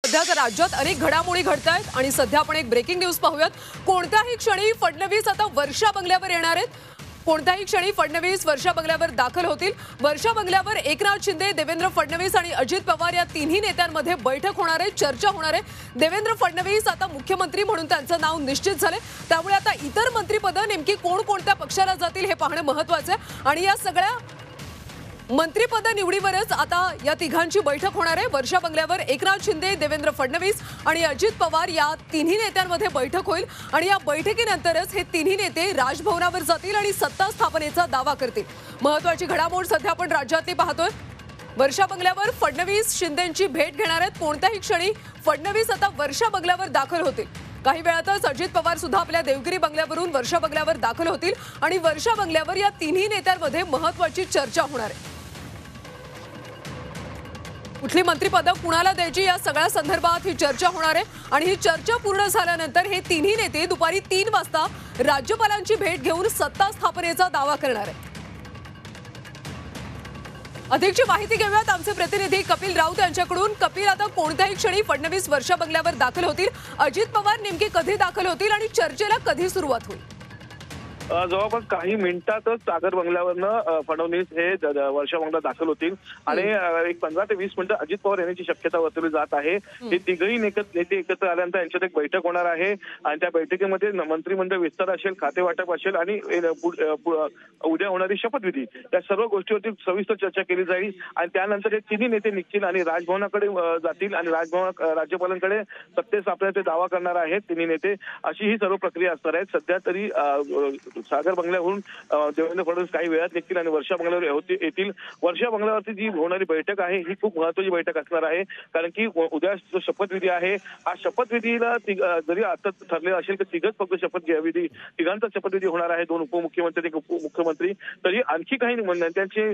सध्या तर राज्यात अनेक घडामोडी घडतायत आणि सध्या आपण एक ब्रेकिंग न्यूज पाहूयात। कोणत्याही क्षणी फडणवीस आता वर्षा बंगल्यावर येणार आहेत। कोणत्याही क्षणी फडणवीस वर्षा बंगल्यावर दाखल होतील। वर्षा बंगल्यावर एकनाथ शिंदे, देवेंद्र फडणवीस आणि अजित पवार या तिन्ही नेत्यांमध्ये बैठक होणार आहे, चर्चा होणार आहे। देवेंद्र फडणवीस आता मुख्यमंत्री म्हणून त्यांचं नाव निश्चित झाले, त्यामुळे आता इतर मंत्रिपद नेमकी कोणकोणत्या पक्षाला जातील हे पाहणे महत्त्वाचे आहे। आणि या सगळ्या मंत्रिपद निवडीवरच आता या तिघांची बैठक होणार आहे। वर्षा बंगल्यावर एकनाथ शिंदे, देवेंद्र फडणवीस आणि अजित पवार या तिन्ही नेत्यांमध्ये बैठक होईल आणि या बैठकीनंतरच हे तिन्ही नेते राजभवनावर जातील आणि सत्ता स्थापनेचा दावा करतील। महत्त्वाची घडामोड सध्या आपण राज्यातली पाहतोय। वर्षा बंगल्यावर फडणवीस शिंदेंची भेट घेणार आहेत। कोणत्याही क्षणी फडणवीस आता वर्षा बंगल्यावर दाखल होतील। काही वेळातच अजित पवार सुद्धा आपल्या देवगिरी बंगल्यावरून वर्षा बंगल्यावर दाखल होतील आणि वर्षा बंगल्यावर या तिन्ही नेत्यांमध्ये महत्त्वाची चर्चा होणार आहे। कुठली मंत्रिपद कुणाला द्यायची या सगळ्या संदर्भात ही चर्चा होणार आहे आणि ही चर्चा पूर्ण झाल्यानंतर हे तिन्ही नेते दुपारी 3 वाजता राज्यपालांची भेट घेऊन सत्ता स्थापनेचा दावा करणार आहेत। अधिकची माहिती घेऊयात आमचे प्रतिनिधी कपिल राऊत यांच्याकडून। कपिल, आता कोणत्याही क्षणी फडणवीस वर्षा बंगल्यावर दाखल होतील, अजित पवार नेमके कधी दाखल होतील आणि चर्चेला कधी सुरुवात होईल? जवळपास काही मिनिटातच सागर बंगल्यावरनं फडणवीस हे वर्षा बंगल्यात दाखल होतील आणि एक 15 ते 20 मिनिटं अजित पवार यांची शक्यता वर्तवली जात आहे। हे तिघही नेते एकत्र आल्यानंतर यांच्यात एक बैठक होणार आहे आणि त्या बैठकीमध्ये मंत्रिमंडळ विस्तार असेल, खाते वाटप असेल आणि उद्या होणारी शपथविधी या सर्व गोष्टीवरती सविस्तर चर्चा केली जाईल आणि त्यानंतर हे तिन्ही नेते निघतील आणि राजभवनाकडे जातील आणि राज्यपालांकडे सत्ते स्थापनेचा दावा करणार आहेत तिन्ही नेते। अशी ही सर्व प्रक्रिया असणार आहे। सध्या तरी सागर बंगल्यावरून देवेंद्र फडणवीस काही वेळात निघतील आणि वर्षा बंगल्यावर येतील। वर्षा बंगल्यावरती जी होणारी बैठक आहे ही खूप महत्त्वाची बैठक असणार आहे, कारण की उद्या जो शपथविधी आहे हा शपथविधीला जरी आता ठरलेलं असेल की तिघच फक्त शपथविधी तिघांचा शपथविधी होणार आहे, 2 उपमुख्यमंत्री, 1 उपमुख्यमंत्री, तरी आणखी काही नेत्यांचे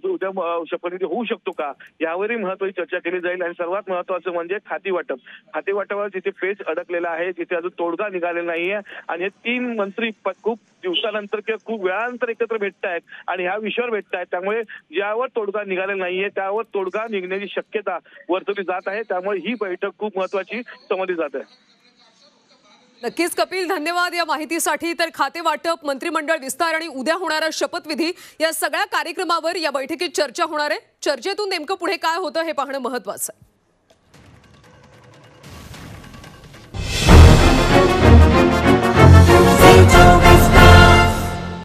उद्या शपथविधी होऊ शकतो का यावरही महत्त्वाची चर्चा केली जाईल। आणि सर्वात महत्त्वाचं म्हणजे खाते वाटपावर जिथे पेच अडकलेला आहे, जिथे अजून तोडगा निघालेला नाहीये आणि हे 3 मंत्री खूप दिवसानंतर किंवा खूप वेळानंतर एकत्र भेटतायत आणि ह्या विषयावर भेटतायत, त्यामुळे ज्यावर तोडगा निघालेला नाहीये त्यावर तोडगा निघण्याची शक्यता वर्तवली जात आहे। त्यामुळे ही बैठक खूप महत्त्वाची समजली जात आहे। नक्कीच कपिल, धन्यवाद या माहितीसाठी। तर खाते वाटप, मंत्रिमंडळ विस्तार आणि उद्या होणारा शपथविधी या सगळ्या कार्यक्रमावर या बैठकीत चर्चा होणार आहे। चर्चेतून नेमकं पुढे काय होतं हे पाहणं महत्त्वाचं आहे।